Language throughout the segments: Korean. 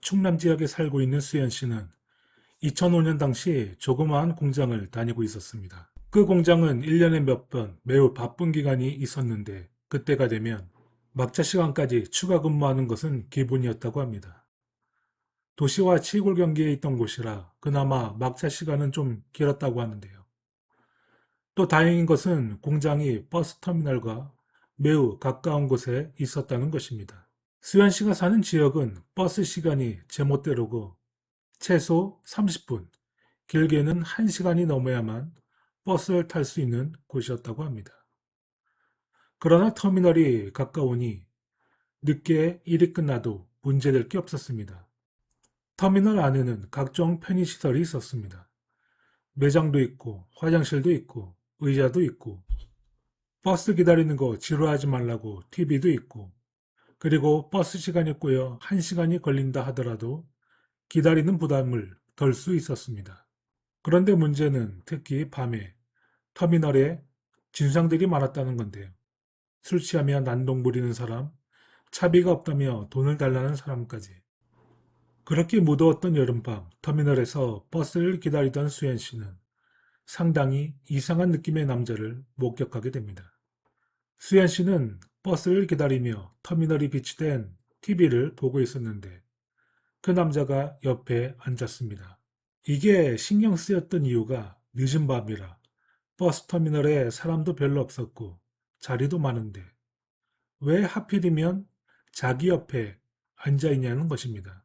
충남 지역에 살고 있는 수연 씨는 2005년 당시 조그마한 공장을 다니고 있었습니다. 그 공장은 1년에 몇 번 매우 바쁜 기간이 있었는데 그때가 되면 막차 시간까지 추가 근무하는 것은 기본이었다고 합니다. 도시와 시골 경계에 있던 곳이라 그나마 막차 시간은 좀 길었다고 하는데요. 또 다행인 것은 공장이 버스 터미널과 매우 가까운 곳에 있었다는 것입니다. 수현 씨가 사는 지역은 버스 시간이 제멋대로고 최소 30분, 길게는 1시간이 넘어야만 버스를 탈 수 있는 곳이었다고 합니다. 그러나 터미널이 가까우니 늦게 일이 끝나도 문제될 게 없었습니다. 터미널 안에는 각종 편의시설이 있었습니다. 매장도 있고 화장실도 있고 의자도 있고 버스 기다리는 거 지루하지 말라고 TV도 있고 그리고 버스 시간이 꼬여 1시간이 걸린다 하더라도 기다리는 부담을 덜 수 있었습니다. 그런데 문제는 특히 밤에 터미널에 진상들이 많았다는 건데요. 술 취하며 난동 부리는 사람, 차비가 없다며 돈을 달라는 사람까지. 그렇게 무더웠던 여름밤 터미널에서 버스를 기다리던 수현 씨는 상당히 이상한 느낌의 남자를 목격하게 됩니다. 수현 씨는 버스를 기다리며 터미널이 비치된 TV를 보고 있었는데 그 남자가 옆에 앉았습니다. 이게 신경 쓰였던 이유가 늦은 밤이라 버스 터미널에 사람도 별로 없었고 자리도 많은데 왜 하필이면 자기 옆에 앉아 있냐는 것입니다.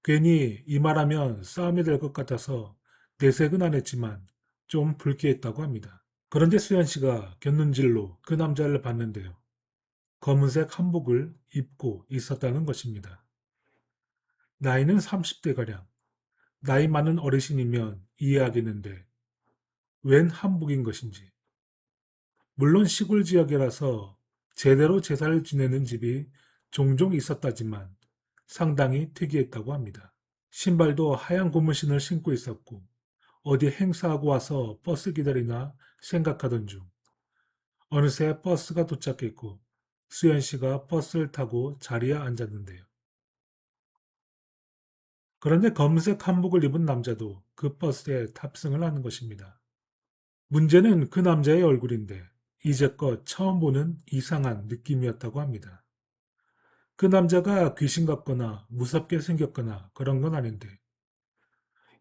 괜히 이 말하면 싸움이 될 것 같아서 내색은 안 했지만 좀 불쾌했다고 합니다. 그런데 수현 씨가 곁눈질로 그 남자를 봤는데요. 검은색 한복을 입고 있었다는 것입니다. 나이는 30대가량. 나이 많은 어르신이면 이해하겠는데 웬 한복인 것인지. 물론 시골 지역이라서 제대로 제사를 지내는 집이 종종 있었다지만 상당히 특이했다고 합니다. 신발도 하얀 고무신을 신고 있었고 어디 행사하고 와서 버스 기다리나 생각하던 중 어느새 버스가 도착했고 수연 씨가 버스를 타고 자리에 앉았는데요. 그런데 검은색 한복을 입은 남자도 그 버스에 탑승을 하는 것입니다. 문제는 그 남자의 얼굴인데 이제껏 처음 보는 이상한 느낌이었다고 합니다. 그 남자가 귀신 같거나 무섭게 생겼거나 그런 건 아닌데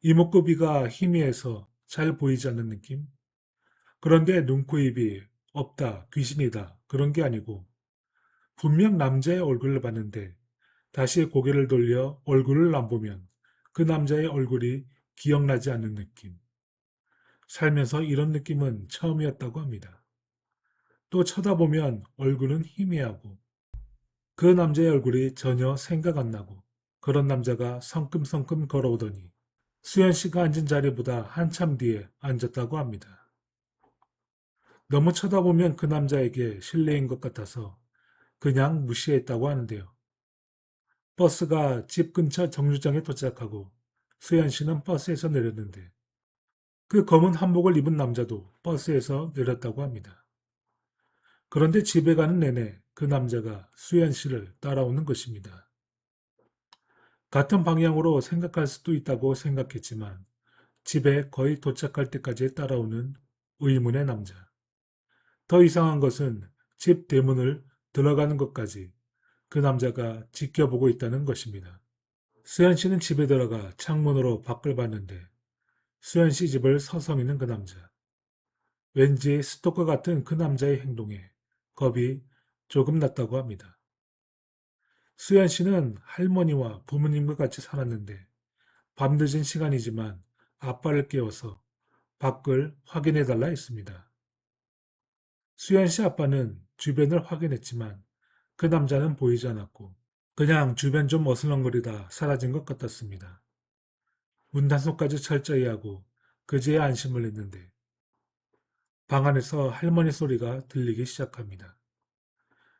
이목구비가 희미해서 잘 보이지 않는 느낌? 그런데 눈, 코, 입이 없다, 귀신이다 그런 게 아니고 분명 남자의 얼굴을 봤는데 다시 고개를 돌려 얼굴을 안 보면 그 남자의 얼굴이 기억나지 않는 느낌. 살면서 이런 느낌은 처음이었다고 합니다. 또 쳐다보면 얼굴은 희미하고 그 남자의 얼굴이 전혀 생각 안 나고 그런 남자가 성큼성큼 걸어오더니 수연 씨가 앉은 자리보다 한참 뒤에 앉았다고 합니다. 너무 쳐다보면 그 남자에게 실례인 것 같아서 그냥 무시했다고 하는데요. 버스가 집 근처 정류장에 도착하고 수연 씨는 버스에서 내렸는데 그 검은 한복을 입은 남자도 버스에서 내렸다고 합니다. 그런데 집에 가는 내내 그 남자가 수연 씨를 따라오는 것입니다. 같은 방향으로 생각할 수도 있다고 생각했지만 집에 거의 도착할 때까지 따라오는 의문의 남자. 더 이상한 것은 집 대문을 들어가는 것까지 그 남자가 지켜보고 있다는 것입니다. 수연 씨는 집에 들어가 창문으로 밖을 봤는데 수연 씨 집을 서성이는 그 남자. 왠지 스토커 같은 그 남자의 행동에 겁이 조금 났다고 합니다. 수연 씨는 할머니와 부모님과 같이 살았는데 밤늦은 시간이지만 아빠를 깨워서 밖을 확인해 달라 했습니다. 수연 씨 아빠는 주변을 확인했지만 그 남자는 보이지 않았고 그냥 주변 좀 어슬렁거리다 사라진 것 같았습니다. 문단속까지 철저히 하고 그제야 안심을 했는데 방 안에서 할머니 소리가 들리기 시작합니다.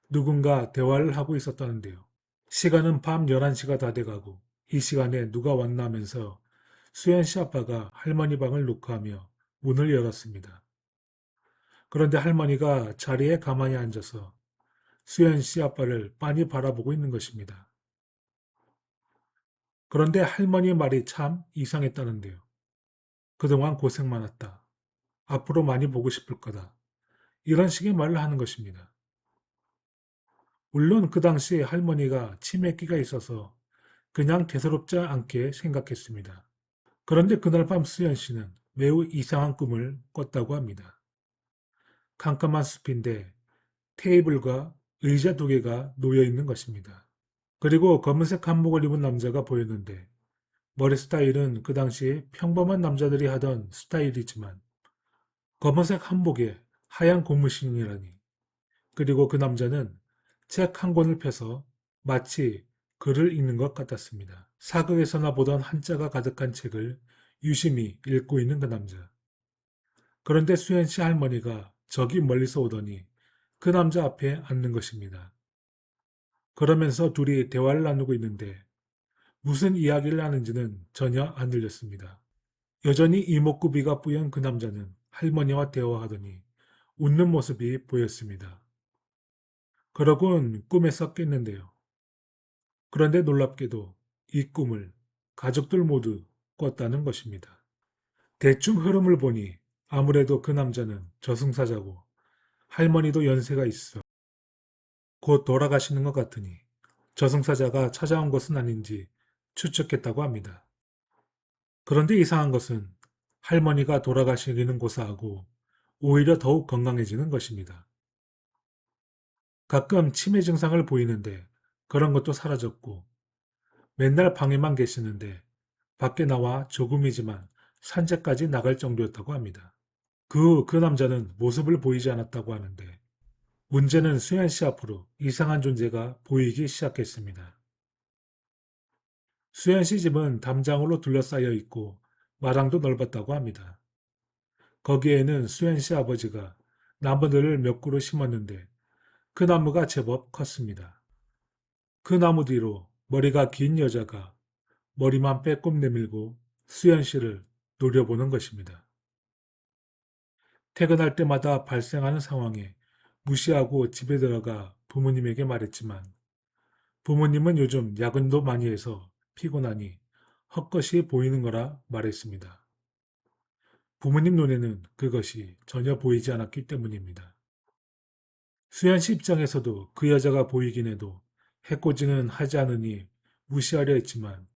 누군가 대화를 하고 있었다는데요. 시간은 밤 11시가 다 돼가고 이 시간에 누가 왔나 하면서 수연 씨 아빠가 할머니 방을 노크하며 문을 열었습니다. 그런데 할머니가 자리에 가만히 앉아서 수연 씨 아빠를 빤히 바라보고 있는 것입니다. 그런데 할머니의 말이 참 이상했다는데요. 그동안 고생 많았다. 앞으로 많이 보고 싶을 거다. 이런 식의 말을 하는 것입니다. 물론 그 당시 할머니가 치매기가 있어서 그냥 대수롭지 않게 생각했습니다. 그런데 그날 밤 수연 씨는 매우 이상한 꿈을 꿨다고 합니다. 캄캄한 숲인데 테이블과 의자 두 개가 놓여 있는 것입니다. 그리고 검은색 한복을 입은 남자가 보였는데 머리 스타일은 그 당시 평범한 남자들이 하던 스타일이지만 검은색 한복에 하얀 고무신이라니. 그리고 그 남자는 책 한 권을 펴서 마치 글을 읽는 것 같았습니다. 사극에서나 보던 한자가 가득한 책을 유심히 읽고 있는 그 남자. 그런데 수현 씨 할머니가 저기 멀리서 오더니 그 남자 앞에 앉는 것입니다. 그러면서 둘이 대화를 나누고 있는데 무슨 이야기를 하는지는 전혀 안 들렸습니다. 여전히 이목구비가 뿌연 그 남자는 할머니와 대화하더니 웃는 모습이 보였습니다. 그러곤 꿈에서 깼는데요. 그런데 놀랍게도 이 꿈을 가족들 모두 꿨다는 것입니다. 대충 흐름을 보니 아무래도 그 남자는 저승사자고 할머니도 연세가 있어 곧 돌아가시는 것 같으니 저승사자가 찾아온 것은 아닌지 추측했다고 합니다. 그런데 이상한 것은 할머니가 돌아가시기는 고사하고 오히려 더욱 건강해지는 것입니다. 가끔 치매 증상을 보이는데 그런 것도 사라졌고 맨날 방에만 계시는데 밖에 나와 조금이지만 산책까지 나갈 정도였다고 합니다. 그 남자는 모습을 보이지 않았다고 하는데 문제는 수현 씨 앞으로 이상한 존재가 보이기 시작했습니다. 수현 씨 집은 담장으로 둘러싸여 있고 마당도 넓었다고 합니다. 거기에는 수현 씨 아버지가 나무들을 몇 그루 심었는데 그 나무가 제법 컸습니다. 그 나무 뒤로 머리가 긴 여자가 머리만 빼꼼 내밀고 수현 씨를 노려보는 것입니다. 퇴근할 때마다 발생하는 상황에 무시하고 집에 들어가 부모님에게 말했지만 부모님은 요즘 야근도 많이 해서 피곤하니 헛것이 보이는 거라 말했습니다. 부모님 눈에는 그것이 전혀 보이지 않았기 때문입니다. 수현 씨 입장에서도 그 여자가 보이긴 해도 해코지는 하지 않으니 무시하려 했지만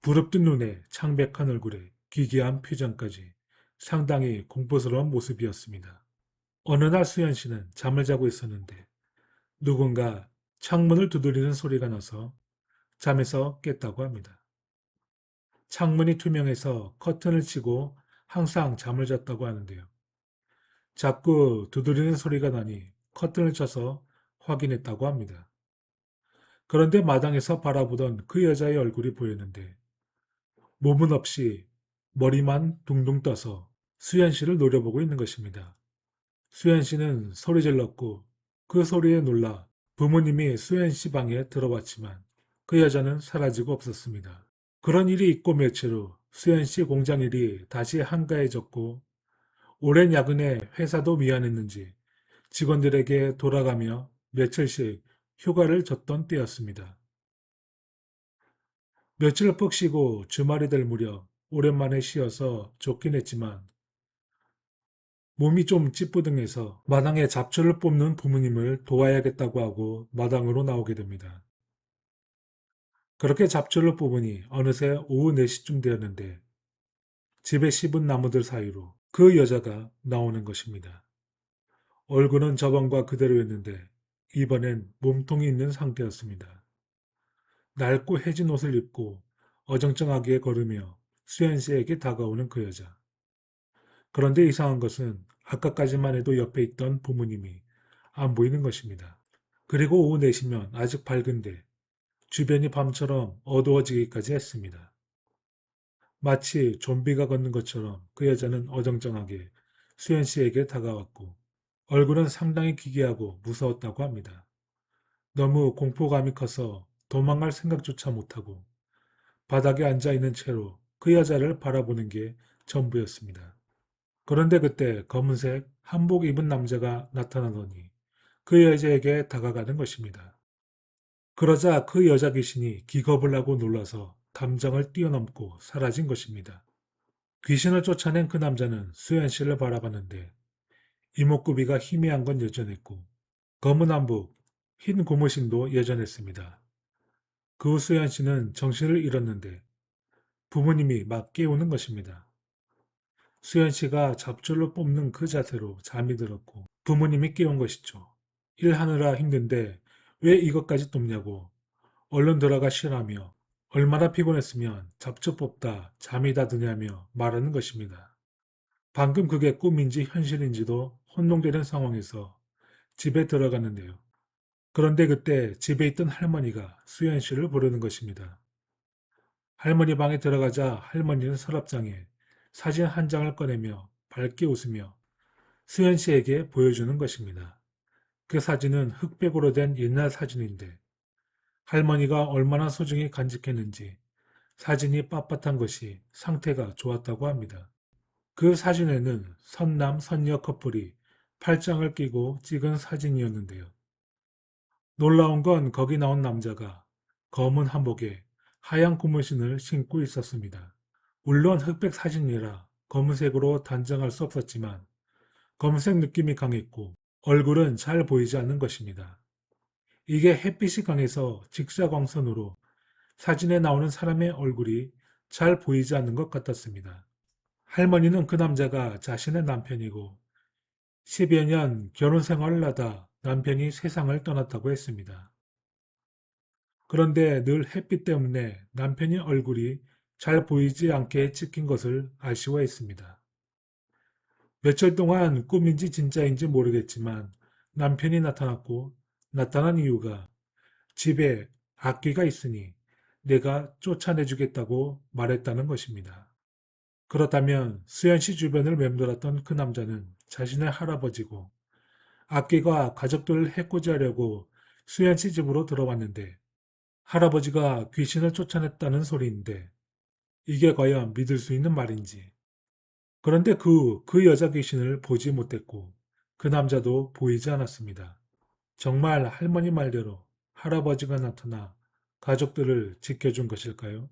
부릅뜬 눈에 창백한 얼굴에 기괴한 표정까지 상당히 공포스러운 모습이었습니다. 어느 날 수현 씨는 잠을 자고 있었는데 누군가 창문을 두드리는 소리가 나서 잠에서 깼다고 합니다. 창문이 투명해서 커튼을 치고 항상 잠을 잤다고 하는데요. 자꾸 두드리는 소리가 나니 커튼을 쳐서 확인했다고 합니다. 그런데 마당에서 바라보던 그 여자의 얼굴이 보였는데 몸은 없이 머리만 둥둥 떠서 수현 씨를 노려보고 있는 것입니다. 수현 씨는 소리 질렀고 그 소리에 놀라 부모님이 수현 씨 방에 들어왔지만 그 여자는 사라지고 없었습니다. 그런 일이 있고 며칠 후 수현 씨 공장 일이 다시 한가해졌고 오랜 야근에 회사도 미안했는지 직원들에게 돌아가며 며칠씩 휴가를 줬던 때였습니다. 며칠 푹 쉬고 주말이 될 무렵 오랜만에 쉬어서 좋긴 했지만 몸이 좀 찌뿌둥해서 마당에 잡초를 뽑는 부모님을 도와야겠다고 하고 마당으로 나오게 됩니다. 그렇게 잡초를 뽑으니 어느새 오후 4시쯤 되었는데 집에 씹은 나무들 사이로 그 여자가 나오는 것입니다. 얼굴은 저번과 그대로였는데 이번엔 몸통이 있는 상태였습니다. 낡고 해진 옷을 입고 어정쩡하게 걸으며 수현 씨에게 다가오는 그 여자. 그런데 이상한 것은 아까까지만 해도 옆에 있던 부모님이 안 보이는 것입니다. 그리고 오후 4시면 아직 밝은데 주변이 밤처럼 어두워지기까지 했습니다. 마치 좀비가 걷는 것처럼 그 여자는 어정쩡하게 수현 씨에게 다가왔고 얼굴은 상당히 기괴하고 무서웠다고 합니다. 너무 공포감이 커서 도망갈 생각조차 못하고 바닥에 앉아있는 채로 그 여자를 바라보는 게 전부였습니다. 그런데 그때 검은색 한복 입은 남자가 나타나더니 그 여자에게 다가가는 것입니다. 그러자 그 여자 귀신이 기겁을 하고 놀라서 감정을 뛰어넘고 사라진 것입니다. 귀신을 쫓아낸 그 남자는 수연 씨를 바라봤는데 이목구비가 희미한 건 여전했고 검은 한복, 흰 고무신도 여전했습니다. 그 후 수연 씨는 정신을 잃었는데 부모님이 막 깨우는 것입니다. 수연 씨가 잡초를 뽑는 그 자세로 잠이 들었고 부모님이 깨운 것이죠. 일하느라 힘든데 왜 이것까지 돕냐고 얼른 들어가 쉬라며 얼마나 피곤했으면 잡초 뽑다 잠이 다 드냐며 말하는 것입니다. 방금 그게 꿈인지 현실인지도 혼동되는 상황에서 집에 들어갔는데요. 그런데 그때 집에 있던 할머니가 수연 씨를 부르는 것입니다. 할머니 방에 들어가자 할머니는 서랍장에 사진 한 장을 꺼내며 밝게 웃으며 수연 씨에게 보여주는 것입니다. 그 사진은 흑백으로 된 옛날 사진인데 할머니가 얼마나 소중히 간직했는지 사진이 빳빳한 것이 상태가 좋았다고 합니다. 그 사진에는 선남, 선녀 커플이 팔짱을 끼고 찍은 사진이었는데요. 놀라운 건 거기 나온 남자가 검은 한복에 하얀 고무신을 신고 있었습니다. 물론 흑백 사진이라 검은색으로 단정할 수 없었지만 검은색 느낌이 강했고 얼굴은 잘 보이지 않는 것입니다. 이게 햇빛이 강해서 직사광선으로 사진에 나오는 사람의 얼굴이 잘 보이지 않는 것 같았습니다. 할머니는 그 남자가 자신의 남편이고 10여 년 결혼 생활을 하다 남편이 세상을 떠났다고 했습니다. 그런데 늘 햇빛 때문에 남편의 얼굴이 잘 보이지 않게 찍힌 것을 아쉬워했습니다. 며칠 동안 꿈인지 진짜인지 모르겠지만 남편이 나타났고 나타난 이유가 집에 악귀가 있으니 내가 쫓아내주겠다고 말했다는 것입니다. 그렇다면 수연 씨 주변을 맴돌았던 그 남자는 자신의 할아버지고 악귀가 가족들을 해코지하려고 수연 씨 집으로 들어왔는데 할아버지가 귀신을 쫓아냈다는 소리인데 이게 과연 믿을 수 있는 말인지. 그런데 그 여자 귀신을 보지 못했고 그 남자도 보이지 않았습니다. 정말 할머니 말대로 할아버지가 나타나 가족들을 지켜준 것일까요?